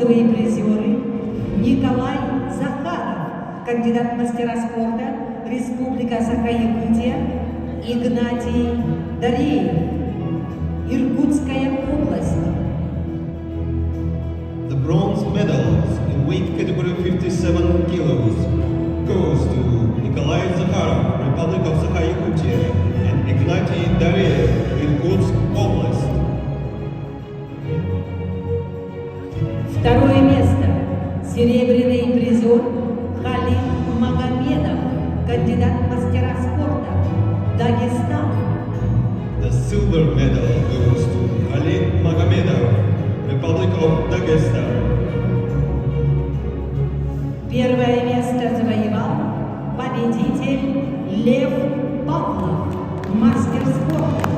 бронзовые призеры Николай Захаров, кандидат в мастера спорта, Республика Саха-Якутия, Игнатий Дареев, Иркутская область. The bronze medals in weight category 57 kilos goes to Nikolai Zakharov, Republic of Sakha-Yakutia, and Ignatiy Daryev, Irkutsk Oblast. Второе место. Серебряный призер Халид Магомедов, кандидат в мастера спорта, Дагестан. The silver medal goes to Khalid Magomedov, Republic of Dagestan. Первое место завоевал победитель Лев Павлов, мастер спорта,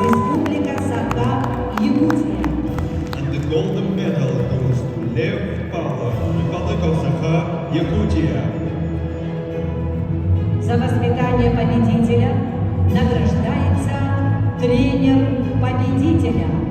Республика Саха-Якутия. And the golden medal goes to Lev Pavlov, Republic of Sakha-Yakutia. За воспитание победителя награждается тренер победителя.